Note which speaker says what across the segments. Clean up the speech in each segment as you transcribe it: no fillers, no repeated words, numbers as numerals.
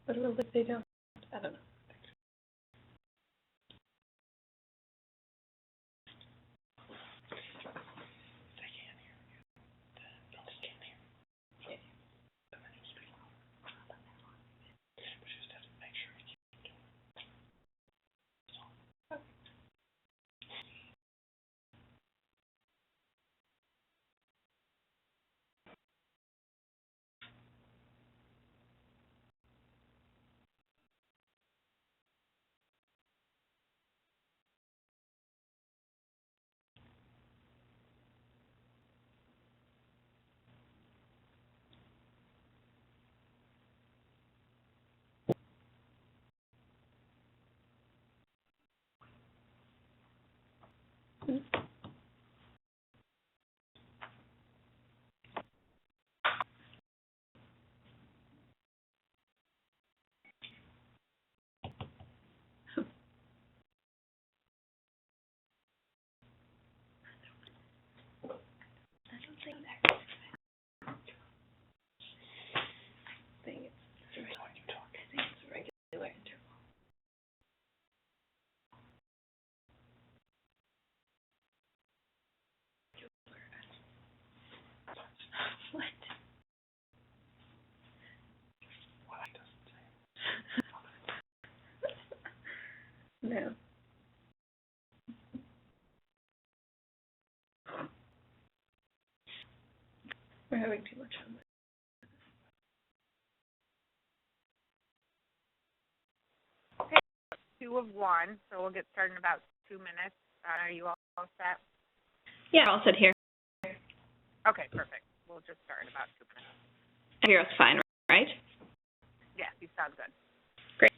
Speaker 1: But if they don't, I don't know. No. We're having too much fun.
Speaker 2: 2 of 1, so we'll get started in about 2 minutes. Are you all set?
Speaker 1: Yeah, all set here.
Speaker 2: Okay, perfect. We'll just start in about 2 minutes.
Speaker 1: I hear us fine, right?
Speaker 2: Yes, you sound good.
Speaker 1: Great.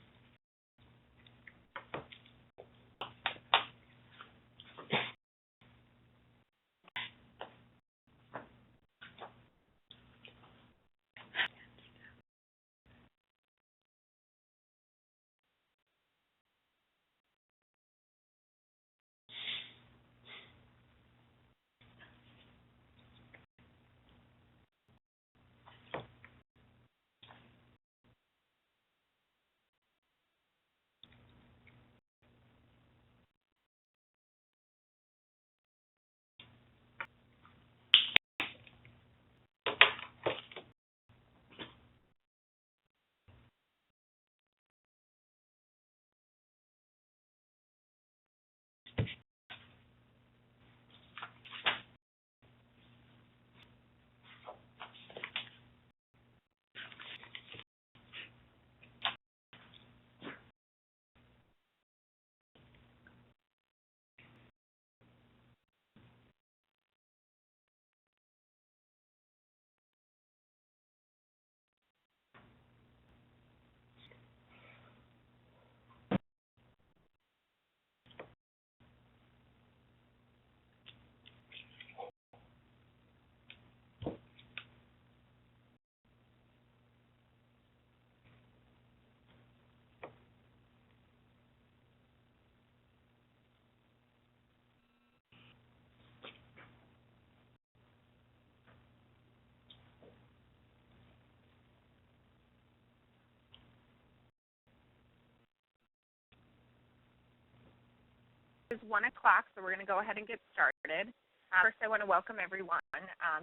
Speaker 2: It's 1 o'clock, so we're going to go ahead and get started. First, I want to welcome everyone.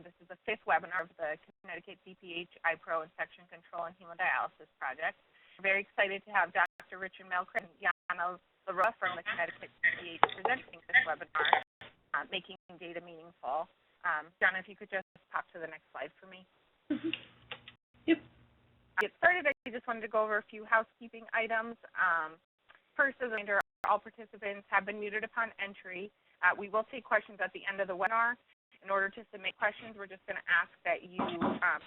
Speaker 2: This is the 5th webinar of the Connecticut DPH, iPro, Infection Control, and Hemodialysis Project. We're very excited to have Dr. Richard Melcrit and Jana Leroy from the Connecticut DPH presenting this webinar, Making Data Meaningful. Jana, if you could just pop to the next slide for me.
Speaker 1: Mm-hmm. Yep.
Speaker 2: To get started, I just wanted to go over a few housekeeping items. First, as a reminder, all participants have been muted upon entry. We will take questions at the end of the webinar. In order to submit questions, we're just going to ask that you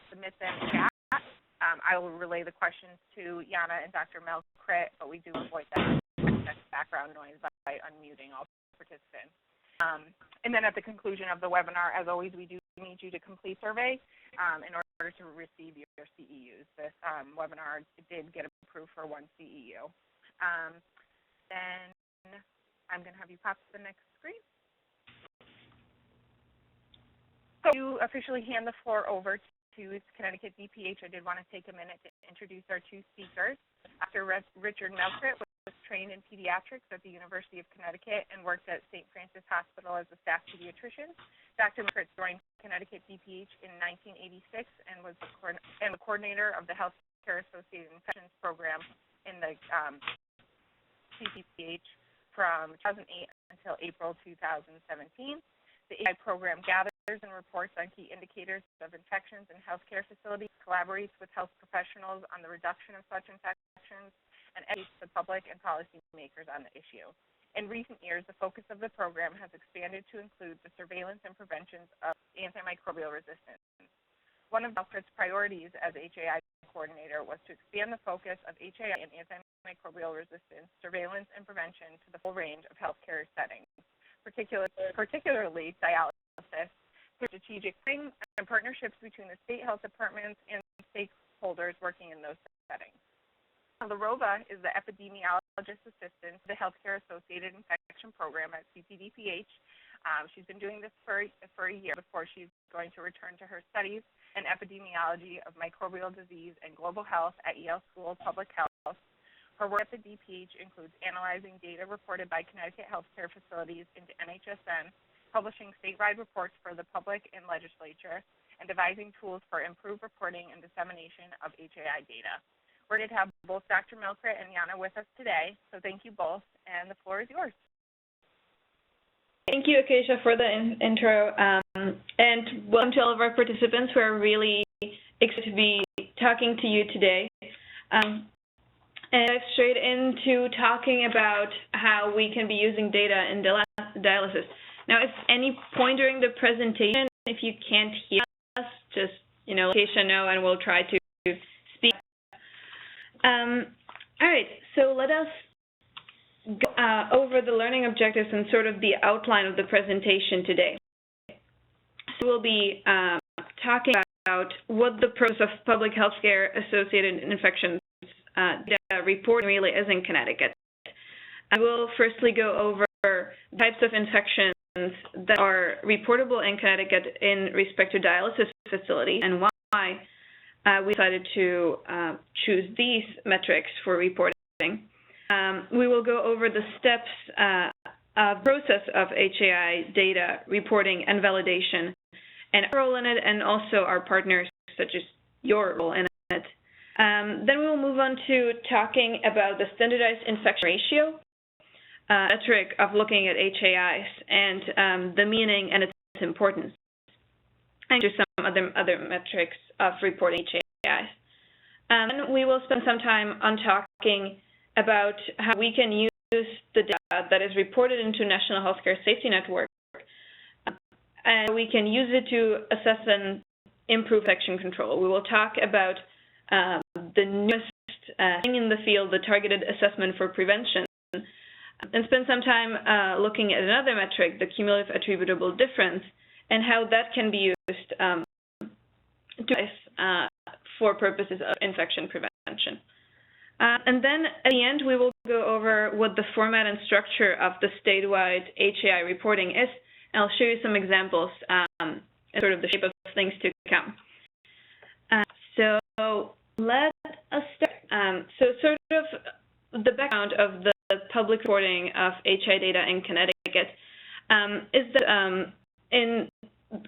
Speaker 2: submit them in chat. I will relay the questions to Jana and Dr. Melcrit, but we do avoid that background noise by unmuting all participants. And then at the conclusion of the webinar, as always, we do need you to complete survey in order to receive your CEUs. This webinar did get approved for 1 CEU. Then I'm going to have you pop to the next screen. So you officially hand the floor over to Connecticut DPH, I did want to take a minute to introduce our two speakers. Dr. Richard Melkert was trained in pediatrics at the University of Connecticut and worked at St. Francis Hospital as a staff pediatrician. Dr. Melkert joined Connecticut DPH in 1986 and was the coordinator of the Healthcare Associated Infections Program in the CDPH from 2008 until April 2017. The AI program gathers and reports on key indicators of infections in healthcare facilities, collaborates with health professionals on the reduction of such infections, and educates the public and policymakers on the issue. In recent years, the focus of the program has expanded to include the surveillance and prevention of antimicrobial resistance. One of Melkert's priorities as HAI coordinator was to expand the focus of HAI and antimicrobial resistance, surveillance, and prevention to the full range of healthcare settings, particularly dialysis, through strategic planning and partnerships between the state health departments and stakeholders working in those settings. Larova is the epidemiologist assistant to the Healthcare Associated Infection Program at CPDPH. She's been doing this for a year before she's going to return to her studies in epidemiology of microbial disease and global health at Yale School of Public Health. Her work at the DPH includes analyzing data reported by Connecticut healthcare facilities into NHSN, publishing statewide reports for the public and legislature, and devising tools for improved reporting and dissemination of HAI data. We're going to have both Dr. Melkert and Jana with us today, so thank you both, and the floor is yours.
Speaker 1: Thank you, Acacia, for the intro, and welcome to all of our participants. We're really excited to be talking to you today. And dive straight into talking about how we can be using data in dialysis. Now, if any point during the presentation, if you can't hear us, just, let Acacia know, and we'll try to speak. All right, so let us go over the learning objectives and sort of the outline of the presentation today. So we'll be talking about what the process of public health care associated infections data reporting really is in Connecticut. I will firstly go over types of infections that are reportable in Connecticut in respect to dialysis facilities and why we decided to choose these metrics for reporting. We will go over the steps of process of HAI data reporting and validation and our role in it, and also our partners, such as your role in it. Then we will move on to talking about the standardized infection ratio metric of looking at HAIs and the meaning and its importance, and just some other metrics of reporting HAIs. And we will spend some time on talking about how we can use the data that is reported into National Healthcare Safety Network, and we can use it to assess and improve infection control. We will talk about the newest thing in the field, the targeted assessment for prevention, and spend some time looking at another metric, the cumulative attributable difference, and how that can be used for purposes of infection prevention. And then at the end, we will go over what the format and structure of the statewide HAI reporting is, and I'll show you some examples and sort of the shape of things to come. So let us start. So sort of the background of the public reporting of HAI data in Connecticut is that in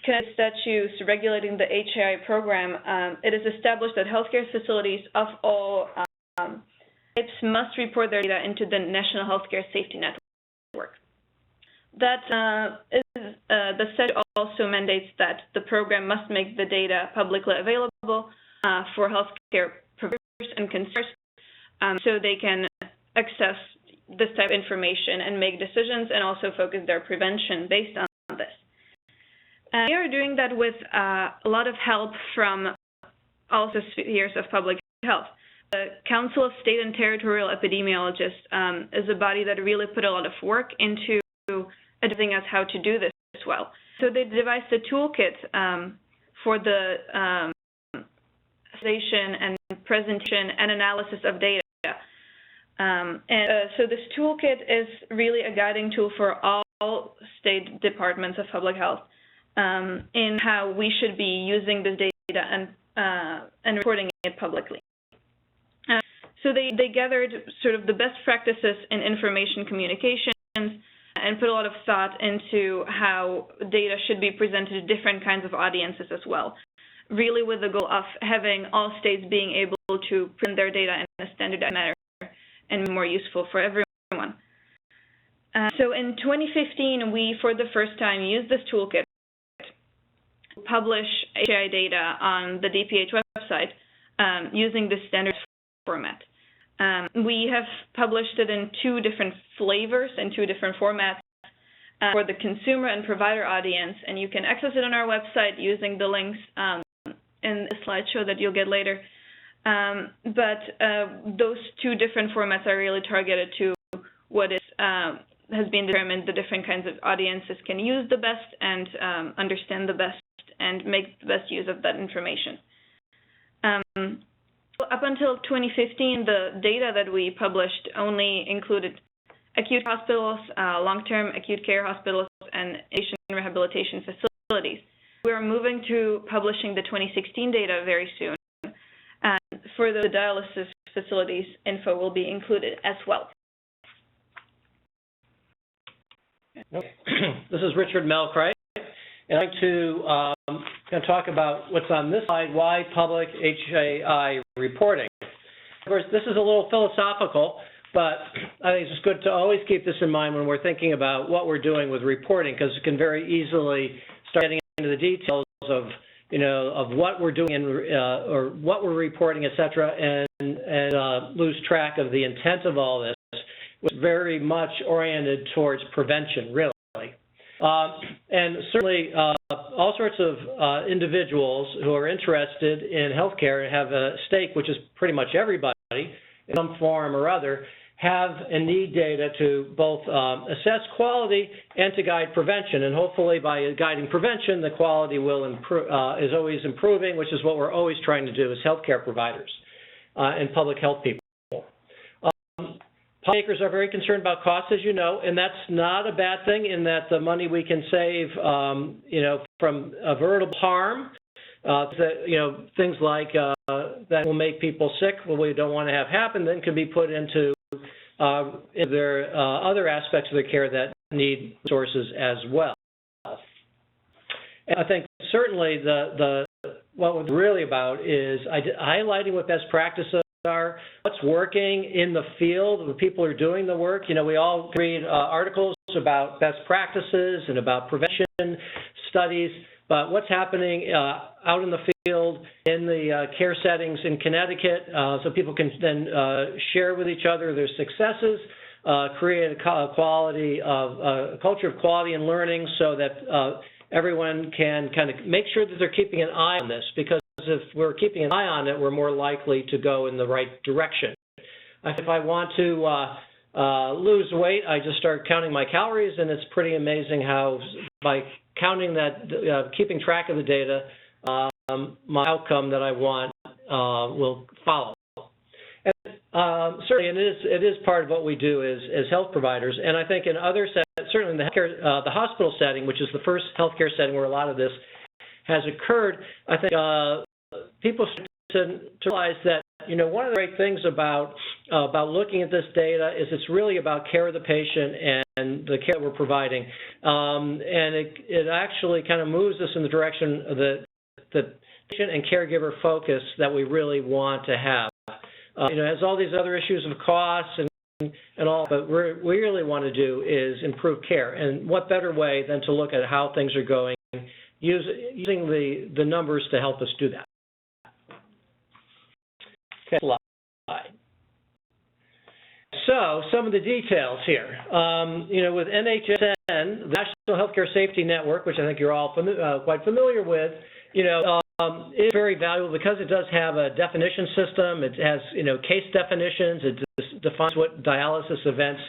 Speaker 1: Connecticut statutes regulating the HAI program, it is established that healthcare facilities of all types must report their data into the National Healthcare Safety Network. That the statute also mandates that the program must make the data publicly available for healthcare providers and consumers so they can access this type of information and make decisions and also focus their prevention based on this. We are doing that with a lot of help from also spheres of public health. The Council of State and Territorial Epidemiologists is a body that really put a lot of work into advising us how to do this as well. So they devised a toolkit for the and presentation and analysis of data. So this toolkit is really a guiding tool for all state departments of public health in how we should be using this and reporting it publicly. So they gathered sort of the best practices in information communications and put a lot of thought into how data should be presented to different kinds of audiences as well, really with the goal of having all states being able to present their data in a standardized manner and more useful for everyone. So in 2015, we, for the first time, used this toolkit to publish HAI data on the DPH website using this standard format. We have published it in 2 different flavors and 2 different formats for the consumer and provider audience, and you can access it on our website using the links in the slideshow that you'll get later. But those 2 different formats are really targeted to what is has been determined the different kinds of audiences can use the best and understand the best and make the best use of that information. Up until 2015, the data that we published only included acute hospitals, long-term acute care hospitals, and patient rehabilitation facilities. We are moving to publishing the 2016 data very soon. For the dialysis facilities, info will be included as well.
Speaker 3: This is Richard Melcray, and I'd like to kind of talk about what's on this slide, why public HAI reporting. Of course, this is a little philosophical, but I think it's just good to always keep this in mind when we're thinking about what we're doing with reporting, because it can very easily start getting into the details of, of what we're doing or what we're reporting, et cetera, and lose track of the intent of all this, which is very much oriented towards prevention, really. And certainly all sorts of individuals who are interested in healthcare and have a stake, which is pretty much everybody in some form or other, have and need data to both assess quality and to guide prevention. And hopefully by guiding prevention, the quality will improve, is always improving, which is what we're always trying to do as healthcare providers and public health people. Policymakers are very concerned about costs, as you know, and that's not a bad thing in that the money we can save, from avoidable harm, things like that will make people sick, what we don't want to have happen, then can be put into their other aspects of the care that need resources as well. And I think certainly what we're really about is highlighting what best practices are, what's working in the field, the people who are doing the work. We all read articles about best practices and about prevention studies, but what's happening out in the field in the care settings in Connecticut, so people can then share with each other their successes, create a culture of quality and learning so that everyone can kind of make sure that they're keeping an eye on this, because if we're keeping an eye on it, we're more likely to go in the right direction. If I want to lose weight, I just start counting my calories, and it's pretty amazing how by counting that, keeping track of the data, my outcome that I want will follow. And certainly, and it is part of what we do as health providers. And I think in other settings, certainly in the hospital setting, which is the first healthcare setting where a lot of this has occurred, I think people to realize that one of the great things about looking at this data is it's really about care of the patient and the care we're providing, and it actually kind of moves us in the direction of the patient and caregiver focus that we really want to have. It has all these other issues of costs and all, but what we really want to do is improve care. And what better way than to look at how things are going, using the numbers to help us do that. Okay, slide. So some of the details here. With NHSN, the National Healthcare Safety Network, which I think you're all quite familiar with, is very valuable because it does have a definition system. It has, case definitions. It defines what dialysis events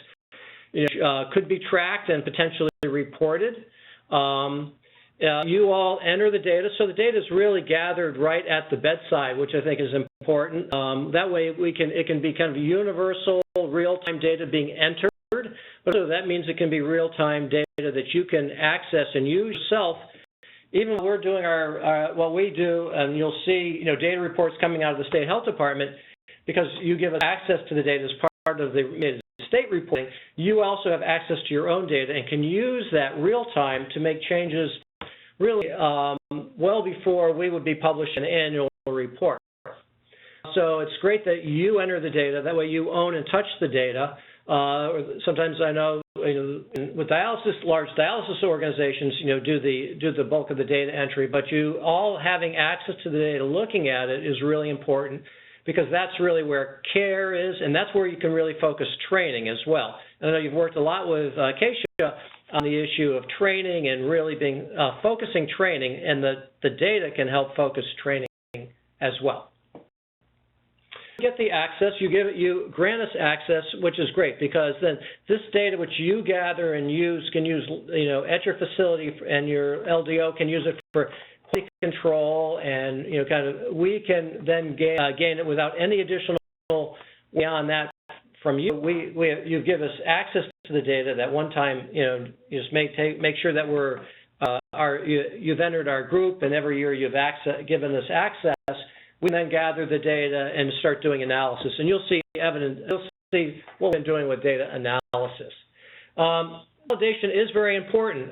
Speaker 3: could be tracked and potentially reported. You all enter the data, so the data is really gathered right at the bedside, which I think is important. That way, it can be kind of universal, real-time data being entered, but so that means it can be real-time data that you can access and use yourself, even when we're doing what we do, and you'll see, data reports coming out of the state health department, because you give us access to the data as part of the state reporting, you also have access to your own data and can use that real time to make changes really well before we would be publishing an annual report. So it's great that you enter the data. That way you own and touch the data. Sometimes I know, with large dialysis organizations, do the bulk of the data entry, but you all having access to the data, looking at it is really important, because that's really where care is, and that's where you can really focus training as well. I know you've worked a lot with Keisha on the issue of training and really being focusing training, and the data can help focus training as well. Get the access, you grant us access, which is great, because then this data which you gather and can use at your facility, and your LDO can use it for quality control, and we can then gain it without any additional beyond that from you. You give us access to the data. That one time, you just make sure that you've entered our group, and every year you've given us access. We then gather the data and start doing analysis, and you'll see what we've been doing with data analysis. Validation is very important.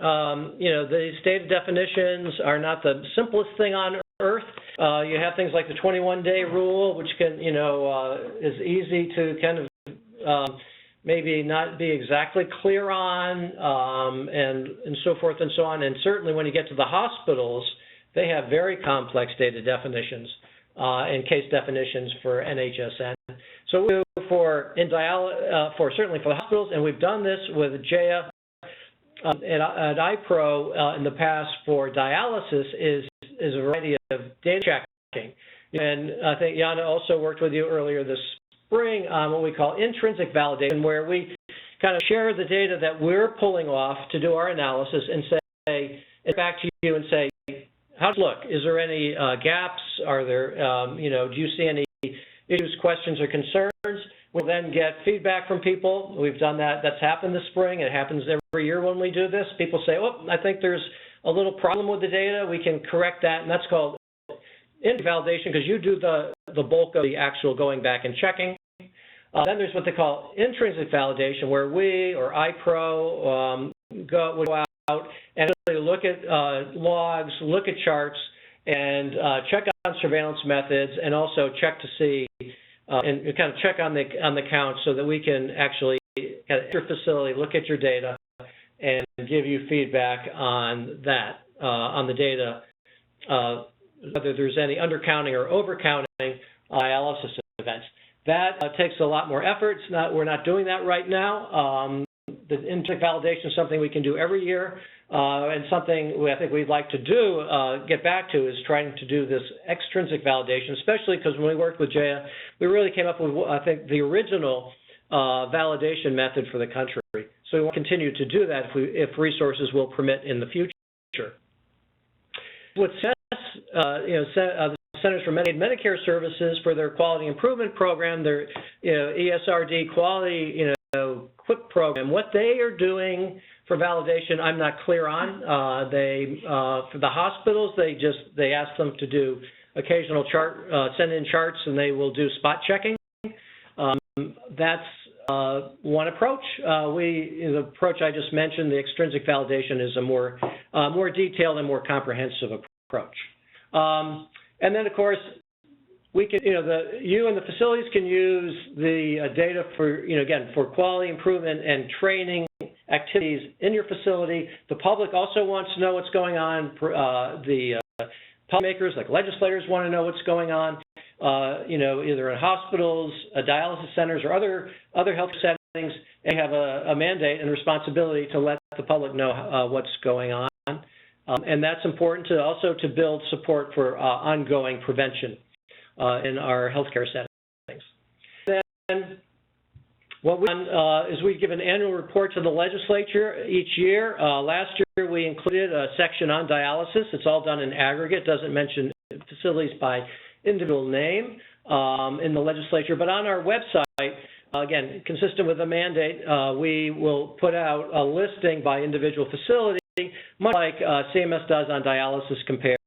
Speaker 3: These data definitions are not the simplest thing on earth. You have things like the 21-day rule, which can, is easy to kind of maybe not be exactly clear on, and so forth and so on. And certainly when you get to the hospitals, they have very complex data definitions and case definitions for NHSN. So we do certainly for the hospitals, and we've done this with JEA at iPro in the past for dialysis, is a variety of data checking. And I think Yana also worked with you earlier this spring on what we call intrinsic validation, where we kind of share the data that we're pulling off to do our analysis and say, back to you and say, how's it look? Is there any gaps? Are there, do you see any issues, questions, or concerns? We'll then get feedback from people. We've done that. That's happened this spring. It happens every year when we do this. People say, oh, I think there's a little problem with the data. We can correct that, and that's called intrinsic validation, because you do the bulk of the actual going back and checking. Then there's what they call intrinsic validation, where we or iPro would go out and really look at logs, look at charts, and check on surveillance methods, and also check to see and kind of check on the count, so that we can actually at your facility look at your data and give you feedback on that, on the data, whether there's any undercounting or overcounting dialysis events. That takes a lot more effort. We're not doing that right now. The intrinsic validation is something we can do every year, and something I think we'd like to do, get back to, is trying to do this extrinsic validation, especially because when we worked with JEA, we really came up with, I think, the original validation method for the country. So we will continue to do that if resources will permit in the future. What the Centers for Medicaid Medicare Services, for their quality improvement program, their ESRD quality QUIP program, what they are doing for validation, I'm not clear on. For the hospitals, they ask them to do occasional send in charts, and they will do spot checking. That's one approach. The approach I just mentioned, the extrinsic validation, is a more detailed and more comprehensive approach. And then, of course, we can, you and the facilities can use the data for, again, for quality improvement and training activities in your facility. The public also wants to know what's going on. The policymakers, like legislators, want to know what's going on, either in hospitals, dialysis centers, or other health settings. They have a mandate and responsibility to let the public know what's going on. And that's important to build support for ongoing prevention in our healthcare settings. Then what we've done is we give an annual report to the legislature each year. Last year we included a section on dialysis. It's all done in aggregate, doesn't mention facilities by individual name in the legislature. But on our website, again, consistent with the mandate, we will put out a listing by individual facility, much like CMS does on dialysis compare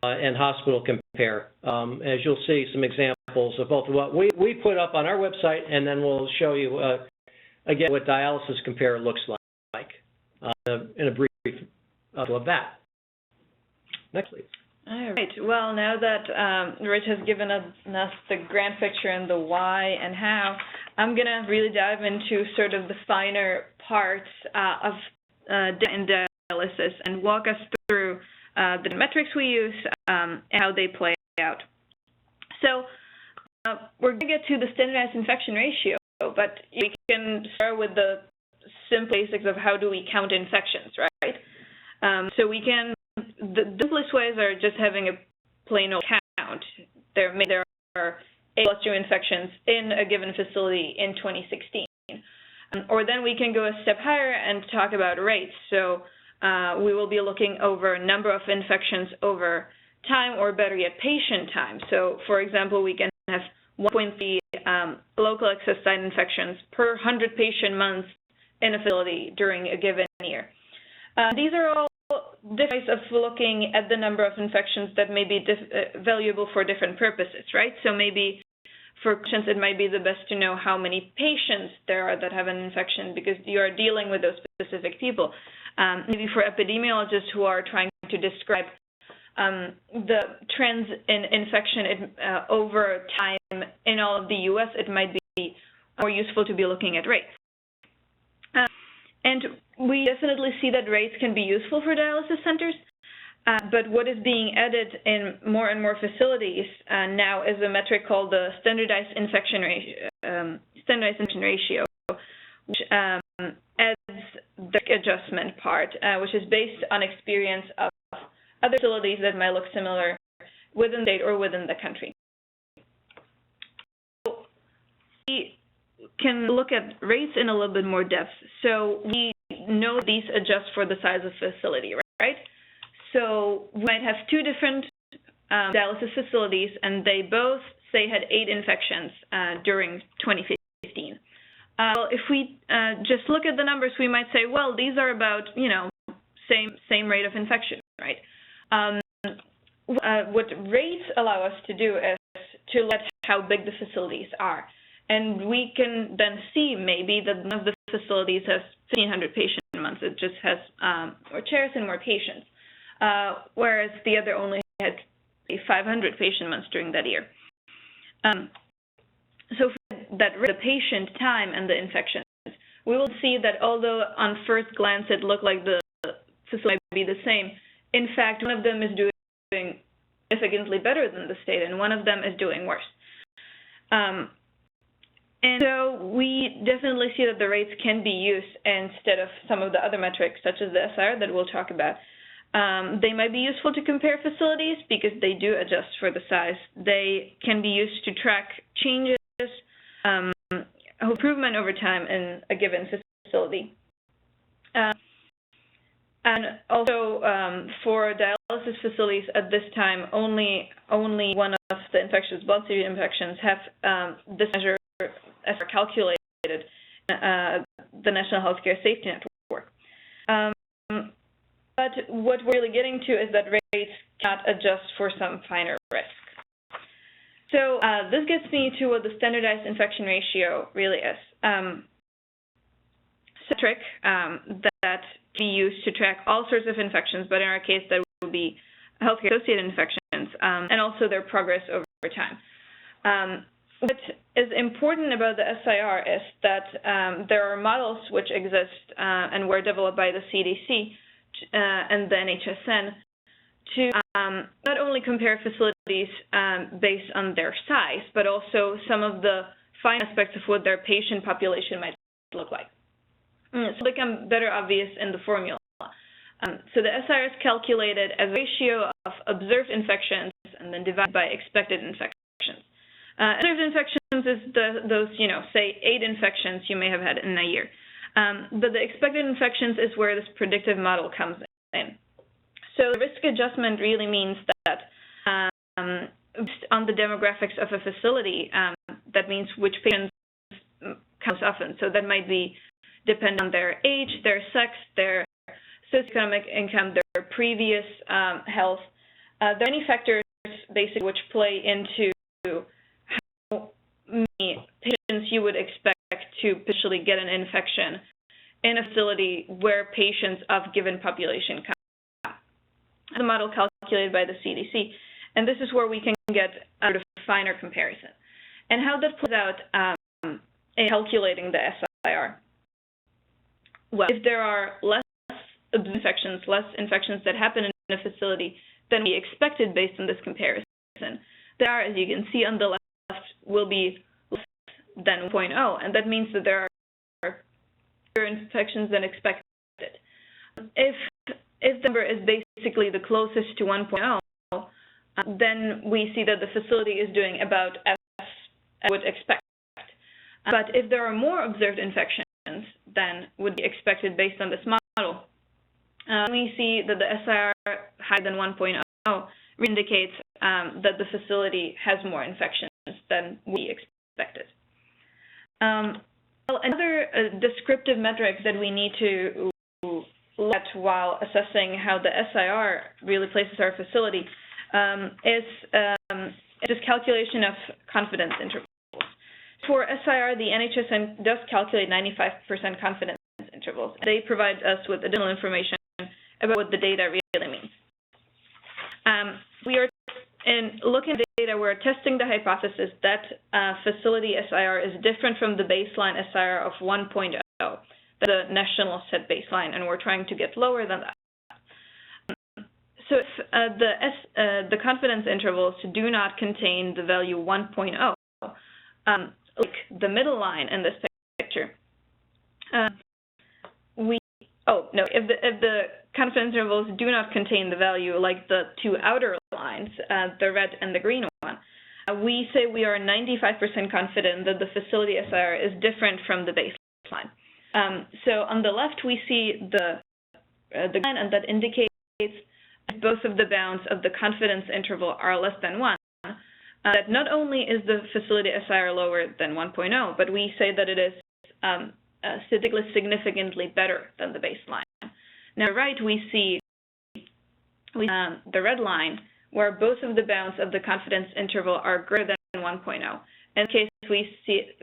Speaker 3: and hospital compare. As you'll see some examples of both what we put up on our website, and then we'll show you again what dialysis compare looks like in a brief of that. Next, please.
Speaker 1: All right. Well, now that Rich has given us the grand picture and the why and how, I'm going to really dive into sort of the finer parts of dialysis and walk us through the metrics we use and how they play out. So we're going to get to the standardized infection ratio, but we can start with the simple basics of how do we count infections, right? So we can, the simplest ways are just having a plain old count. There are 8+2 infections in a given facility in 2016. Or then we can go a step higher and talk about rates. So we will be looking over number of infections over time, or better yet, patient time. So, for example, we can have 1.3 local access site infections per 100 patient months in a facility during a given year. These are all different ways of looking at the number of infections that may be valuable for different purposes, right? So maybe for patients, it might be the best to know how many patients there are that have an infection because you are dealing with those specific people. Maybe for epidemiologists who are trying to describe the trends in infection over time in all of the U.S., it might be more useful to be looking at rates. And we definitely see that rates can be useful for dialysis centers, but what is being added in more and more facilities now is a metric called the standardized infection ratio, which adds the adjustment part, which is based on experience of other facilities that might look similar within the state or within the country. So we can look at rates in a little bit more depth. So we know these adjust for the size of facility, right? So we might have two different dialysis facilities, and they both say had 8 infections during 2015. Well, if we just look at the numbers, we might say, well, these are about, same rate of infection, right? What rates allow us to do is to look at how big the facilities are. And we can then see maybe that one of the facilities has 1,500 patient months. It just has more chairs and more patients, whereas the other only had 500 patient months during that year. So for that the patient time and the infections, we will see that although on first glance it looked like the facility might be the same, in fact, one of them is doing significantly better than the state, and one of them is doing worse. And so we definitely see that the rates can be used instead of some of the other metrics, such as the SIR that we'll talk about. They might be useful to compare facilities because they do adjust for the size. They can be used to track changes, improvement over time in a given facility. And also for dialysis facilities at this time, only one of the infectious blood series infections have this measure as calculated in the National Healthcare Safety Network. But what we're really getting to is that rates cannot adjust for some finer risk. So this gets me to what the standardized infection ratio really is. Metric that can be used to track all sorts of infections, but in our case that will be healthcare-associated infections, and also their progress over time. What is important about the SIR is that there are models which exist and were developed by the CDC and the NHSN to not only compare facilities based on their size, but also some of the fine aspects of what their patient population might look like. So they become better obvious in the formula. So the SIR is calculated as a ratio of observed infections and then divided by expected infections. Observed infections is those, say 8 infections you may have had in a year. But the expected infections is where this predictive model comes in. So the risk adjustment really means that on the demographics of a facility, that means which patients come often. So that might be depend on their age, their sex, their socioeconomic income, their previous health. There are many factors basically which play into how many patients you would expect to potentially get an infection in a facility where patients of given population come. The model calculated by the CDC, and this is where we can get a finer comparison. And how that plays out in calculating the SIR. Well, if there are less infections that happen in a facility than we expected based on this comparison, there, as you can see on the left, will be less than 1.0, and that means that there are fewer infections than expected. If the number is basically the closest to 1.0, then we see that the facility is doing about as I would expect. But if there are more observed infections than would be expected based on this model, we see that the SIR higher than 1.0 indicates that the facility has more infections than we expected. Well, another descriptive metric that we need to look at while assessing how the SIR really places our facility is this calculation of confidence intervals. For SIR, the NHSN does calculate 95% confidence intervals. They provide us with additional information about what the data really means. We are looking at the data, we're testing the hypothesis that facility SIR is different from the baseline SIR of 1.0, the national set baseline, and we're trying to get lower than that. So if the confidence intervals do not contain the value 1.0, like the middle line in this picture, if the confidence intervals do not contain the value like the two outer lines, the red and the green one, we say we are 95% confident that the facility SIR is different from the baseline. So on the left we see the line, and that indicates that both of the bounds of the confidence interval are less than 1. That not only is the facility SIR lower than 1.0, but we say that it is statistically significantly better than the baseline. Now, right, we see the red line where both of the bounds of the confidence interval are greater than 1.0. In this case,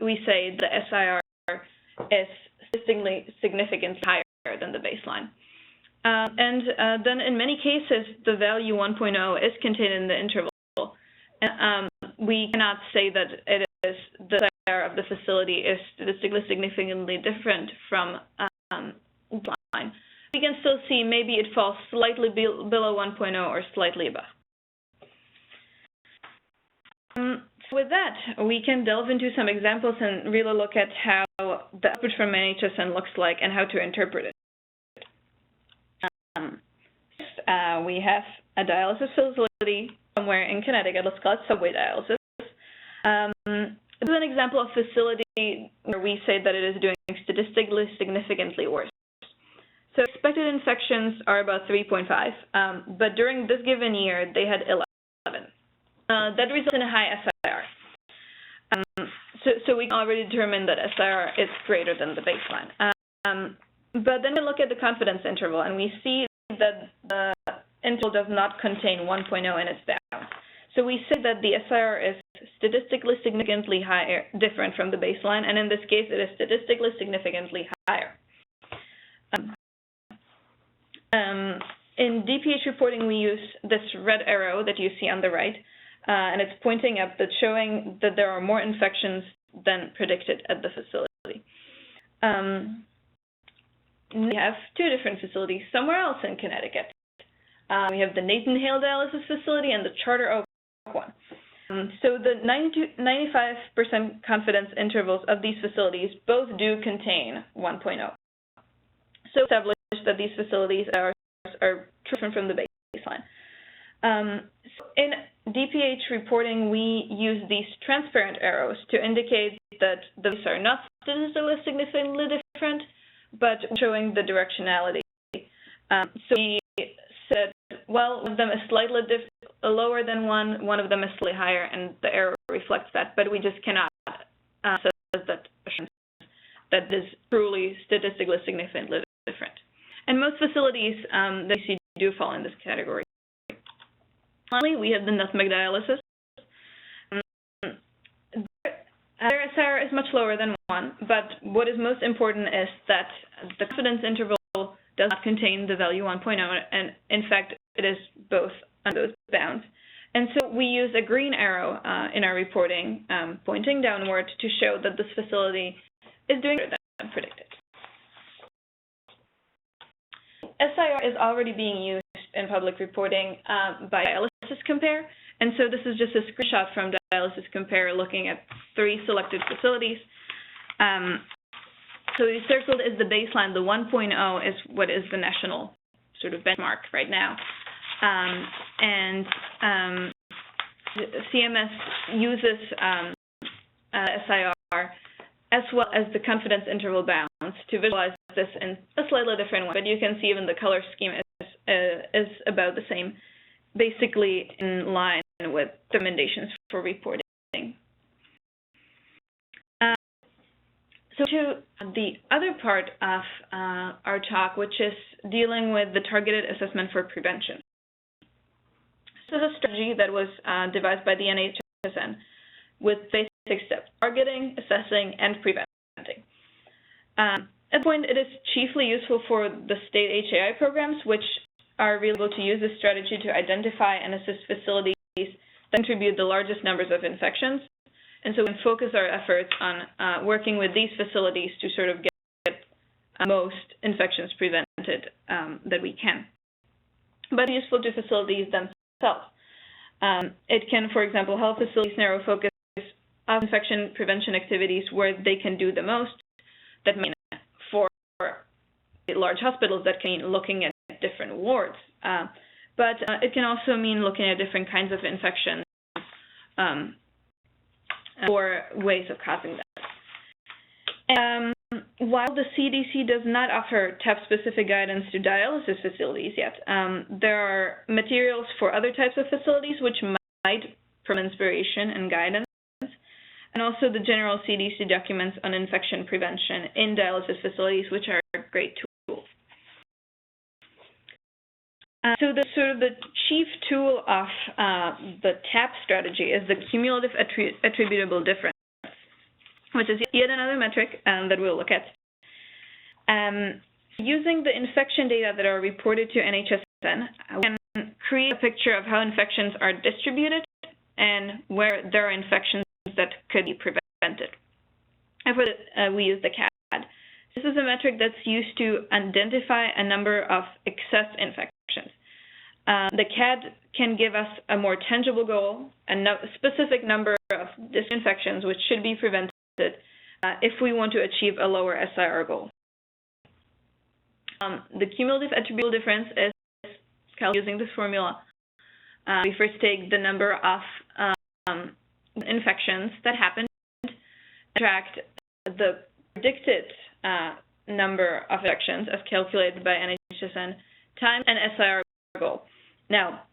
Speaker 1: we say the SIR is statistically significantly higher than the baseline. Then in many cases, the value 1.0 is contained in the interval. We cannot say that it is the SIR of the facility is statistically significantly different from baseline. We can still see maybe it falls slightly below 1.0 or slightly above. So with that, we can delve into some examples and really look at how the output from NHSN looks like and how to interpret it. We have a dialysis facility somewhere in Connecticut. Let's call it subway dialysis. This is an example of facility where we say that it is doing statistically significantly worse. So expected infections are about 3.5, but during this given year, they had 11. That results in a high SIR. So we can already determine that SIR is greater than the baseline. But then we look at the confidence interval, and we see that the interval does not contain 1.0 in its bounds. So we say that the SIR is statistically significantly higher, different from the baseline, and in this case, it is statistically significantly higher. In DPH reporting, we use this red arrow that you see on the right, and it's pointing up, that's showing that there are more infections than predicted at the facility. We have two different facilities somewhere else in Connecticut. We have the Nathan Hale dialysis facility and the Charter Oak one. So the 95% confidence intervals of these facilities both do contain 1.0. So established that these facilities are different from the baseline. In DPH reporting, we use these transparent arrows to indicate that these are not statistically significantly different, but showing the directionality. So we said, well, one of them is slightly lower than one of them is slightly higher, and the arrow reflects that, but we just cannot say that is truly statistically significantly different. And most facilities that you see do fall in this category. Finally, we have the nutmeg dialysis. Their SIR is much lower than 1, but what is most important is that the confidence interval does not contain the value 1.0, and in fact, it is both on those bounds. And so we use a green arrow in our reporting, pointing downward to show that this facility is doing better than predicted. SIR is already being used in public reporting by Dialysis Compare, and so this is just a screenshot from Dialysis Compare looking at 3 selected facilities. So the circled is the baseline. The 1.0 is what is the national sort of benchmark right now. CMS uses SIR as well as the confidence interval bounds to visualize this in a slightly different way. But you can see even the color scheme is about the same, basically in line with recommendations for reporting. So to the other part of our talk, which is dealing with the targeted assessment for prevention. This is a strategy that was devised by the NHSN with basic steps: targeting, assessing, and preventing. At this point, it is chiefly useful for the state HAI programs, which are really able to use this strategy to identify and assist facilities that contribute the largest numbers of infections. And so we can focus our efforts on working with these facilities to sort of get most infections prevented that we can. But it's useful to facilities themselves. It can, for example, help facilities narrow focus on infection prevention activities where they can do the most. That means for large hospitals, that can mean looking at different wards. But it can also mean looking at different kinds of infections or ways of causing them. While the CDC does not offer TAP-specific guidance to dialysis facilities yet, there are materials for other types of facilities which might provide inspiration and guidance, and also the general CDC documents on infection prevention in dialysis facilities, which are great tools. So the chief tool of the TAP strategy is the cumulative attributable difference, which is yet another metric that we'll look at. Using the infection data that are reported to NHSN, we can create a picture of how infections are distributed and where there are infections that could be prevented. We use the CAD. This is a metric that's used to identify a number of excess infections. The CAD can give us a more tangible goal, a specific number of infections which should be prevented if we want to achieve a lower SIR goal. The cumulative attributable difference is calculated using this formula. We first take the number of infections that happened, subtract the predicted number of infections as calculated by NHSN times an SIR goal. Now,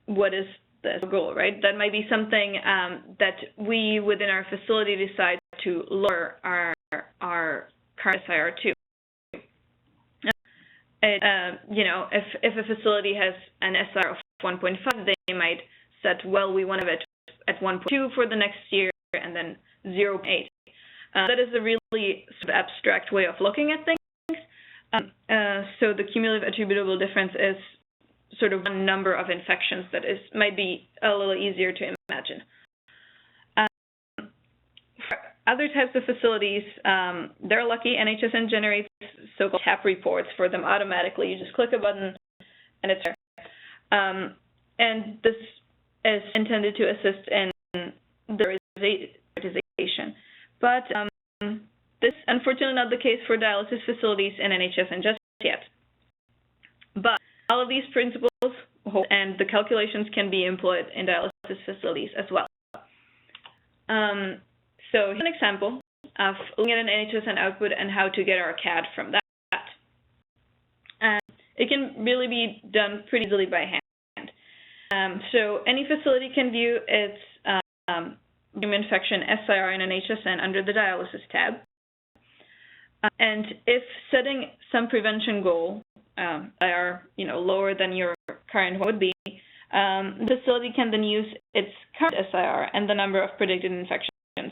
Speaker 1: what is the goal, right? That might be something that we within our facility decide to lower our current SIR to. If a facility has an SIR of 1.5, they might set, well, we want to have it at 1.2 for the next year and then 0.8. That is a really sort of abstract way of looking at things. So the cumulative attributable difference is sort of one number of infections that might be a little easier to imagine. For other types of facilities, they're lucky. NHSN generates so-called TAP reports for them automatically. You just click a button and it's there. And this is intended to assist in the prioritization. But this is unfortunately not the case for dialysis facilities in NHSN just yet. But all of these principles hold, and the calculations can be employed in dialysis facilities as well. So here's an example of looking at an NHSN output and how to get our CAD from that. It can really be done pretty easily by hand. So any facility can view its infection SIR in NHSN under the dialysis tab. And if setting some prevention goal are, lower than your current would be, the facility can then use its current SIR and the number of predicted infections to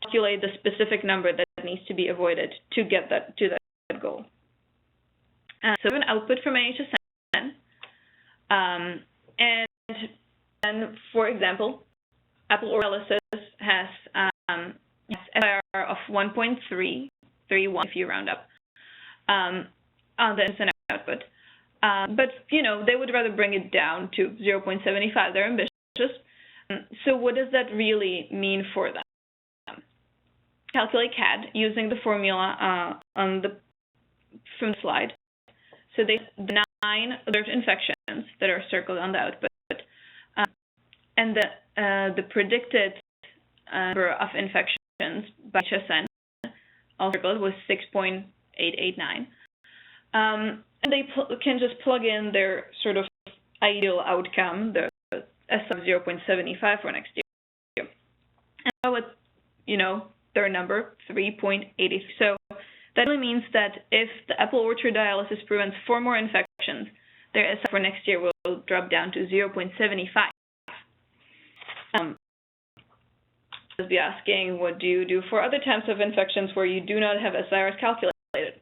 Speaker 1: calculate the specific number that needs to be avoided to get to that goal. So we have an output from NHSN, and then, for example, Apple dialysis has SIR of 1.331 if you round up on the NSHN output. But, they would rather bring it down to 0.75. They're ambitious. So what does that really mean for them? Calculate CAD using the formula from the slide. So they have 9 observed infections that are circled on the output, and the predicted number of infections by NHSN, all circled, was 6.889. And they can just plug in their sort of ideal outcome, the S of 0.75 for next year. And now with, their number, 3.80. So that really means that if the Apple Orchard dialysis prevents 4 more infections, their S for next year will drop down to 0.75. I'll be asking, what do you do for other types of infections where you do not have SIRs calculated?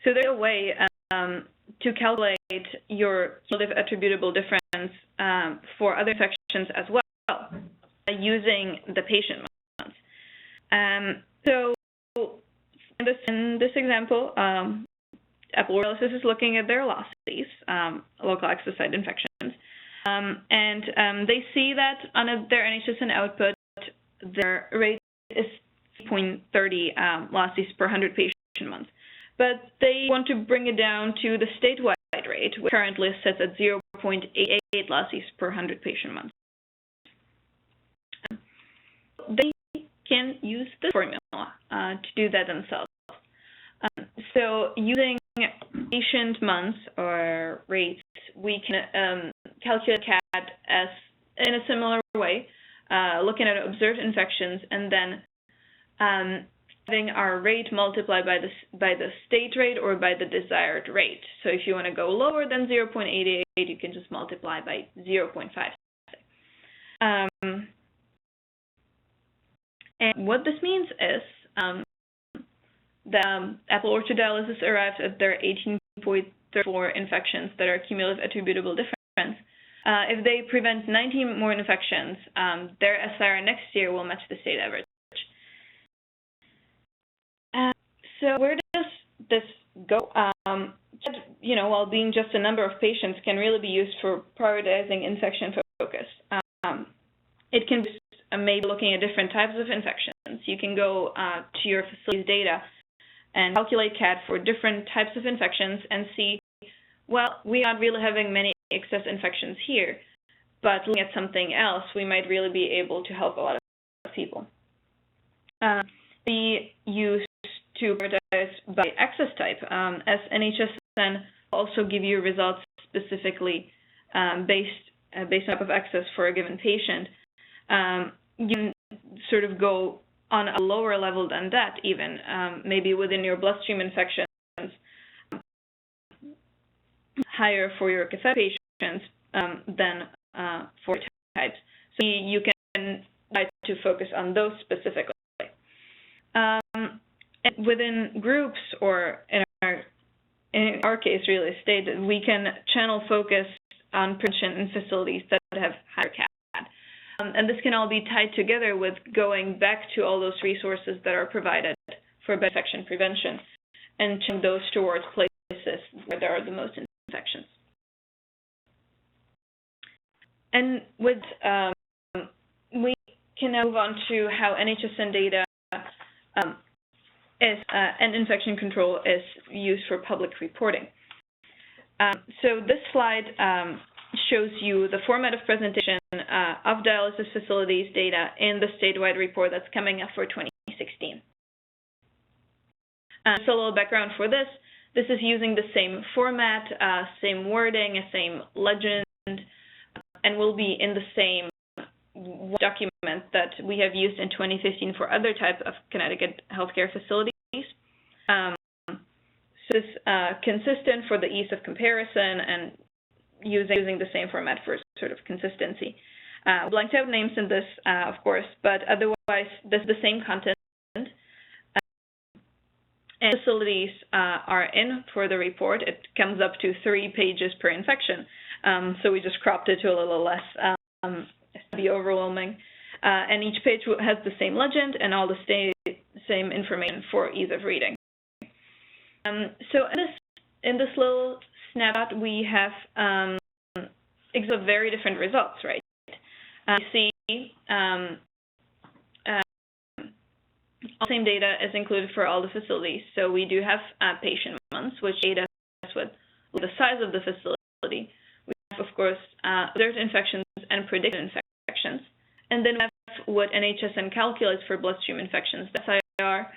Speaker 1: So there's a way to calculate your cumulative attributable difference for other infections as well, using the patient months. So in this example, Apple dialysis is looking at their velocities, local access site infections, and they see that on their NHSN output, their rate is 0.30 velocities per 100 patient months. But they want to bring it down to the statewide rate, which currently sits at 0.88 velocities per 100 patient months. They can use this formula to do that themselves. So using patient months or rates, we can calculate CAD as in a similar way, looking at observed infections and then having our rate multiplied by the state rate or by the desired rate. So if you want to go lower than 0.88, you can just multiply by 0.5. And what this means is that Apple Orchard dialysis arrived at their 18.34 infections that are cumulative attributable difference. If they prevent 19 more infections, their SIR next year will match the state average. So where does this go? While being just a number of patients, can really be used for prioritizing infection focus. It can be maybe looking at different types of infections. You can go to your facility's data and calculate CAD for different types of infections and see, well, we aren't really having many excess infections here, but looking at something else, we might really be able to help a lot of people. Be used to prioritize by access type, as NHSN also give you results specifically based on type of access for a given patient. You can sort of go on a lower level than that even, maybe within your bloodstream infections, higher for your cassette patients than for types. So you can try to focus on those specifically. And within groups, or in our case, real estate, we can channel focus on prevention in facilities that have higher CAD. And this can all be tied together with going back to all those resources that are provided for infection prevention and channel those towards places where there are the most infections. And with we can now move on to how NHSN data and infection control is used for public reporting. So this slide shows you the format of presentation of dialysis facilities data in the statewide report that's coming up for 2016. So a little background for this. This is using the same format, same wording, same legend, and will be in the same document that we have used in 2015 for other types of Connecticut healthcare facilities. this is consistent for the ease of comparison and using the same format for sort of consistency. Blanked out names in this, of course, but otherwise, this is the same content. And facilities are in for the report. It comes up to 3 pages per infection. So we just cropped it to a little less to be overwhelming. And each page has the same legend and all the same information for ease of reading. So in this little snapshot, we have very different results, right? You see all the same data is included for all the facilities. So we do have patient months, which data is with the size of the facility. We have, of course, observed infections and predicted infections. And then we have what NHSN calculates for bloodstream infections, the SIR,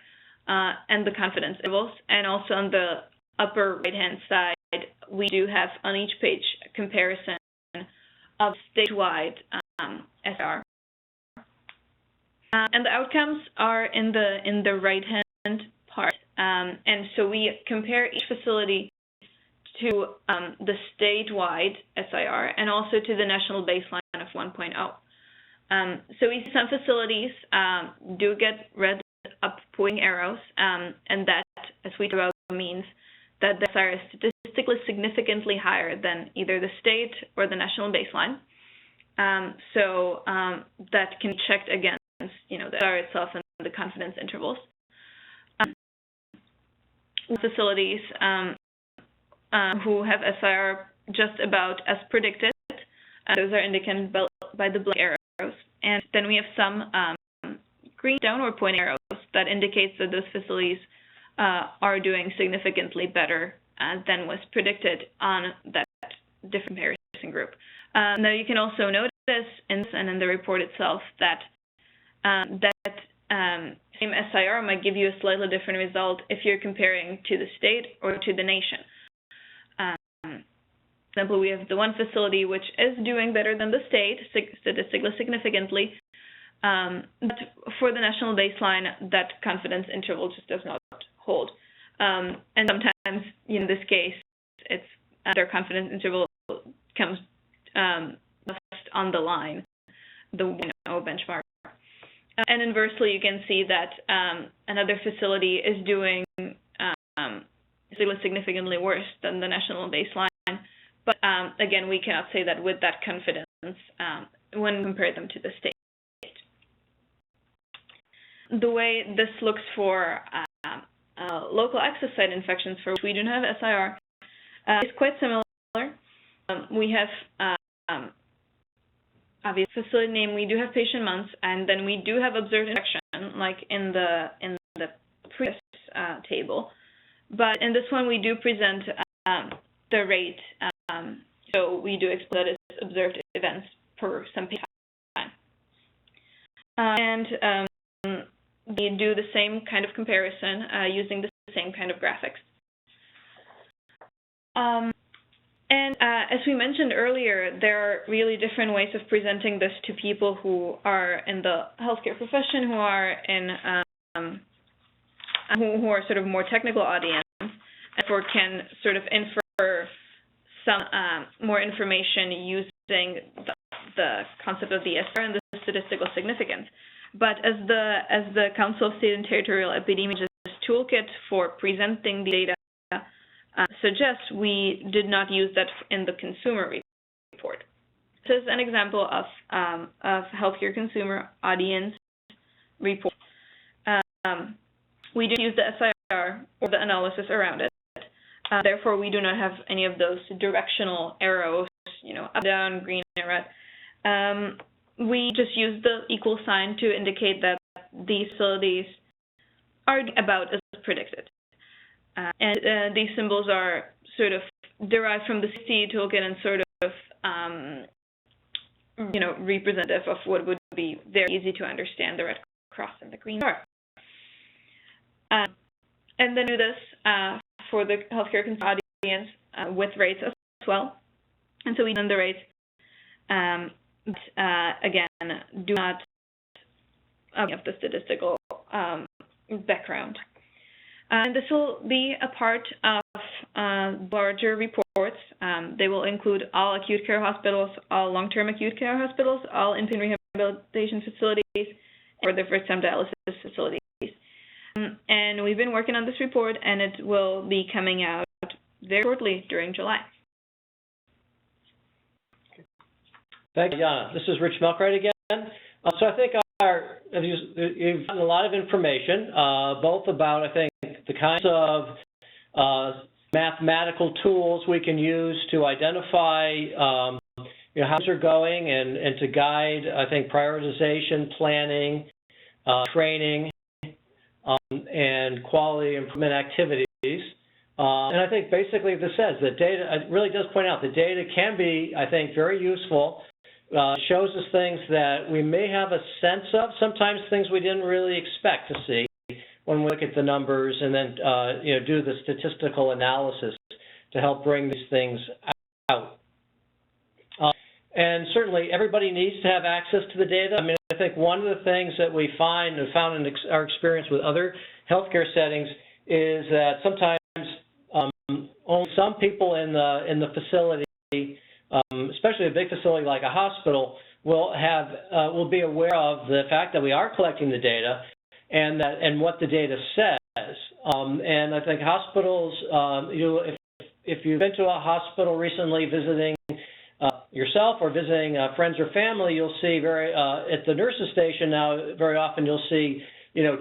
Speaker 1: and the confidence intervals. And also on the upper right-hand side, we do have on each page a comparison of statewide SIR. And the outcomes are in the right-hand part. And so we compare each facility to the statewide SIR and also to the national baseline of 1.0. So we see some facilities do get red up pointing arrows, and that, as we talked about, means that the SIR is statistically significantly higher than either the state or the national baseline. So that can be checked against, the SIR itself and the confidence intervals. Facilities who have SIR just about as predicted, those are indicated by the black arrows. And then we have some green downward pointing arrows that indicates that those facilities are doing significantly better than was predicted on that different comparison group. Now you can also notice in this and in the report itself that same SIR might give you a slightly different result if you're comparing to the state or to the nation. For example, we have the one facility which is doing better than the state, statistically significantly, but for the national baseline, that confidence interval just does not hold. And sometimes, in this case, it's their confidence interval comes just on the line, the benchmark. And inversely, you can see that another facility is doing significantly worse than the national baseline. But again, we cannot say that with that confidence when we compare them to the state. The way this looks for local access site infections for which we do not have SIR is quite similar. We have obvious facility name, we do have patient months, and then we do have observed infection, like in the previous table. But in this one, we do present the rate. So we do explain that it's observed events per some patient time. And we do the same kind of comparison using the same kind of graphics. And as we mentioned earlier, there are really different ways of presenting this to people who are in the healthcare profession, who are in who are sort of more technical audience, and therefore can sort of infer some more information using the concept of the SR and the statistical significance. But as the Council of State and Territorial Epidemiologists toolkit for presenting the data suggests, we did not use that in the consumer report. This is an example of healthcare consumer audience report. We did use the SIR or the analysis around it. Therefore, we do not have any of those directional arrows, up, down, green, and red. We just use the equal sign to indicate that these facilities are about as predicted. And these symbols are sort of derived from the CT toolkit and sort of, representative of what would be very easy to understand, the red cross and the green star. And then do this for the healthcare consumer audience with rates as well. And so we done the rates, again, do not have the statistical background. And this will be a part of larger reports. They will include all acute care hospitals, all long-term acute care hospitals, all inpatient rehabilitation facilities, or the first-time dialysis facilities. And we've been working on this report, and it will be coming out very shortly during July.
Speaker 3: Thank you, Jana. This is Rich Melkright again. So I think you've gotten a lot of information, both about, I think, the kinds of mathematical tools we can use to identify how things are going and to guide, I think, prioritization, planning, training, and quality improvement activities. And I think basically this says that data, it really does point out that data can be, I think, very useful. Shows us things that we may have a sense of, sometimes things we didn't really expect to see when we look at the numbers and then do the statistical analysis to help bring these things out. And certainly everybody needs to have access to the data. I mean, I think one of the things that we found in our experience with other healthcare settings is that sometimes only some people in the facility, especially a big facility like a hospital, will be aware of the fact that we are collecting the data and what the data says. And I think hospitals, if you've been to a hospital recently visiting yourself or visiting friends or family, you'll see at the nurse's station now very often you'll see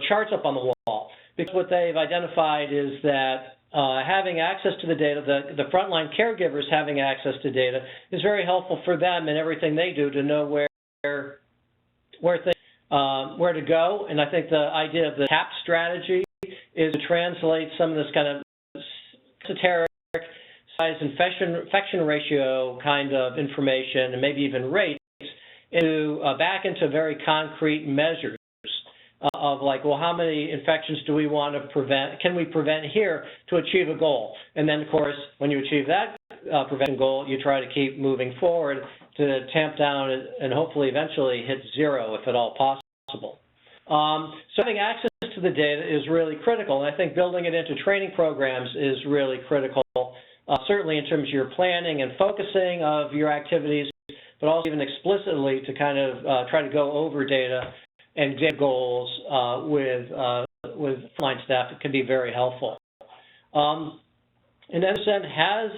Speaker 3: charts up on the wall, because what they've identified is that having access to the data, the frontline caregivers having access to data is very helpful for them in everything they do to know where to go. And I think the idea of the TAP strategy is to translate some of this kind of esoteric size infection ratio kind of information and maybe even rates back into very concrete measures of like, well, how many infections do we want to prevent? Can we prevent here to achieve a goal? And then, of course, when you achieve that prevention goal, you try to keep moving forward to tamp down and hopefully eventually hit zero if at all possible. So having access to the data is really critical, and I think building it into training programs is really critical, certainly in terms of your planning and focusing of your activities, but also even explicitly to kind of try to go over data and get goals with frontline staff. It can be very helpful. And NSHN has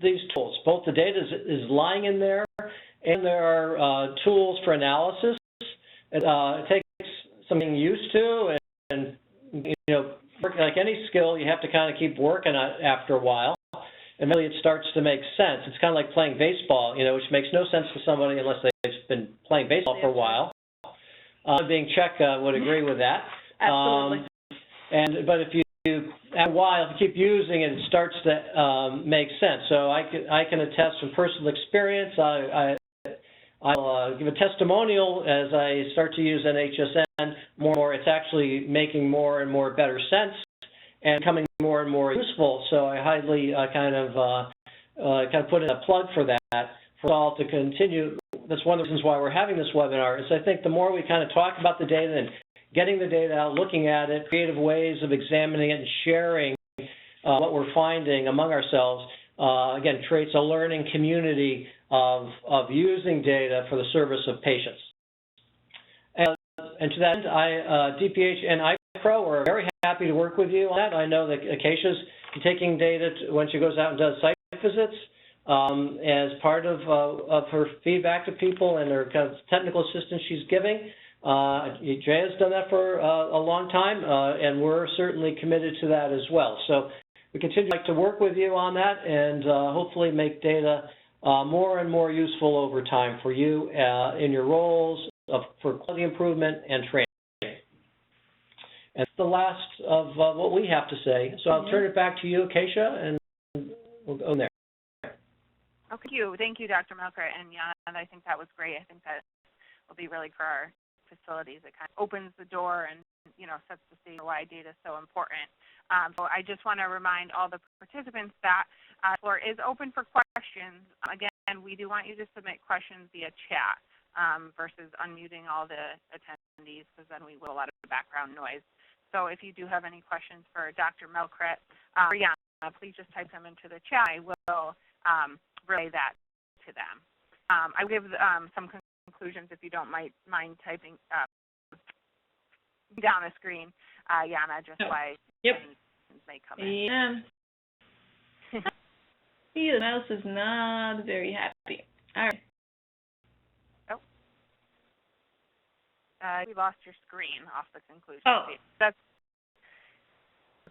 Speaker 3: these tools. Both the data is lying in there, and there are tools for analysis. It takes something used to, and like any skill, you have to kind of keep working on it after a while, and really it starts to make sense. It's kind of like playing baseball, which makes no sense to somebody unless they've been playing baseball for a while. Being Czech would agree with that.
Speaker 1: Absolutely.
Speaker 3: But if you, after a while, if you keep using it, it starts to make sense. So I can attest from personal experience. I'll give a testimonial as I start to use NHSN more and more. It's actually making more and more better sense and becoming more and more useful. So I highly kind of put in a plug for that for all to continue. That's one of the reasons why we're having this webinar, is I think the more we kind of talk about the data and getting the data out, looking at it, creative ways of examining it and sharing what we're finding among ourselves, again, creates a learning community of using data for the service of patients. And to that end, DPH and IPRO are very happy to work with you on that. I know that Acacia's taking data when she goes out and does site visits as part of her feedback to people and her kind of technical assistance she's giving. Jay has done that for a long time, and we're certainly committed to that as well. So we continue to work with you on that and hopefully make data more and more useful over time for you in your roles for quality improvement and training. And that's the last of what we have to say. So I'll turn it back to you, Acacia, and we'll go there.
Speaker 2: Okay, thank you, Dr. Melkright and Jana. I think that was great. I think that will be really for our facilities. It kind of opens the door and sets the stage why data is so important. So I just want to remind all the participants that the floor is open for questions. Again, we do want you to submit questions via chat versus unmuting all the attendees, because then we will a lot of background noise. So if you do have any questions for Dr. Melkret or Jana, please just type them into the chat. I will relay that to them. I will give some conclusions if you don't mind typing down the screen, Jana, just why any questions may come in.
Speaker 1: Yeah. See, the mouse is not very happy. All right.
Speaker 2: We lost your screen off the conclusion.
Speaker 1: Oh.
Speaker 2: That's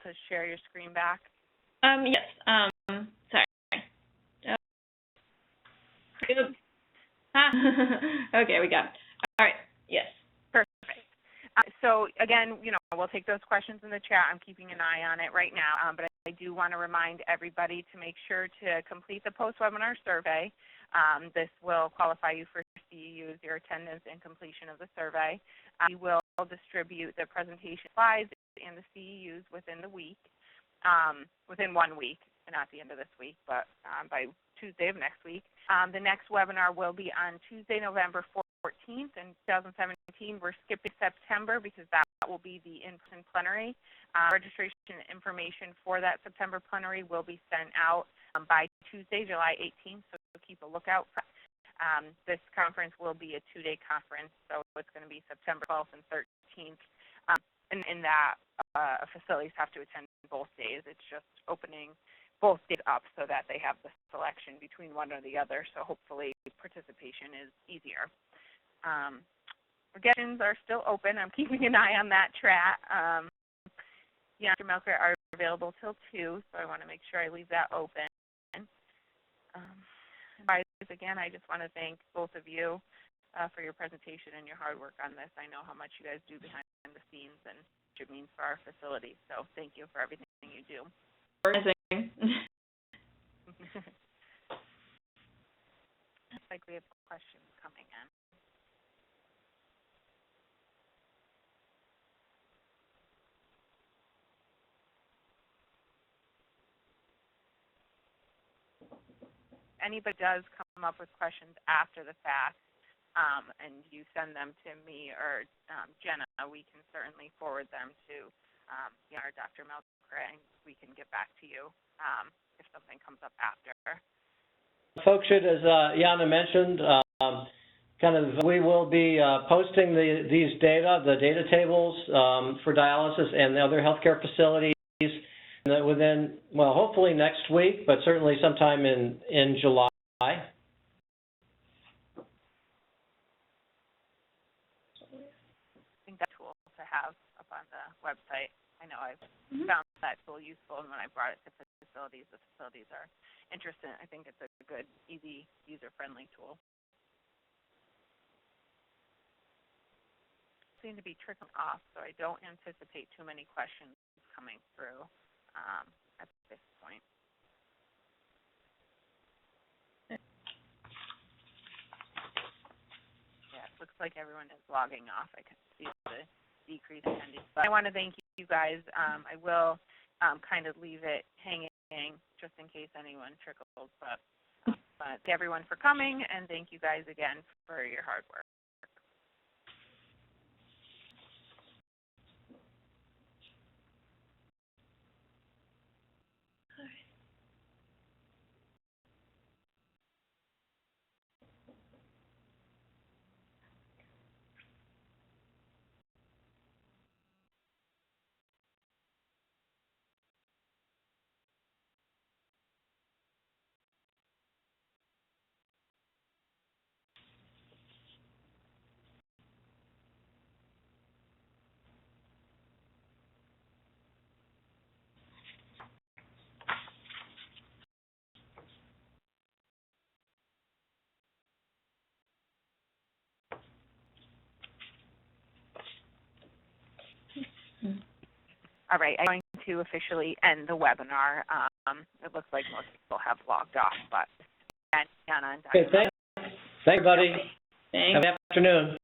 Speaker 2: to share your screen back.
Speaker 1: Yes. Sorry. Okay, we got it. All right. Yes.
Speaker 2: Perfect. So again, we'll take those questions in the chat. I'm keeping an eye on it right now, but I do want to remind everybody to make sure to complete the post-webinar survey. This will qualify you for CEUs, your attendance and completion of the survey. We will distribute the presentation slides and the CEUs within the week, within 1 week, not the end of this week, but by Tuesday of next week. The next webinar will be on Tuesday, November 14th in 2017. We're skipping September because that will be the in-person plenary. Registration information for that September plenary will be sent out by Tuesday, July 18th, so keep a lookout for that. This conference will be a 2-day conference, so it's going to be September 12th and 13th. And in that, facilities have to attend both days. It's just opening both days up so that they have the selection between one or the other, so hopefully participation is easier. Questions are still open. I'm keeping an eye on that chat. Dr. Melkret are available till 2, so I want to make sure I leave that open. Again, I just want to thank both of you for your presentation and your hard work on this. I know how much you guys do behind the scenes and what it means for our facility, so thank you for everything you do. Looks like we have questions coming in. Anybody does come up with questions after the fact, and you send them to me or Jenna, we can certainly forward them to our Dr. Melkret, and we can get back to you if something comes up after.
Speaker 3: Folks should, as Jana mentioned, we will be posting these data, the data tables for dialysis and the other healthcare facilities within, well, hopefully next week, but certainly sometime in July.
Speaker 2: I think that's a tool to have up on the website. I know I've found that tool useful, and when I brought it to facilities, the facilities are interested. I think it's a good, easy, user-friendly tool. Seem to be trickling off, so I don't anticipate too many questions coming through at this point. Yeah, it looks like everyone is logging off. I can see the decrease in attendees. But I want to thank you guys. I will kind of leave it hanging just in case anyone trickles. But thank everyone for coming, and thank you guys again for your hard work. All right, I'm going to officially end the webinar. It looks like most people have logged off, but Jana and Dr.
Speaker 3: Okay, thanks, everybody.
Speaker 1: Thanks.
Speaker 3: Have a good afternoon.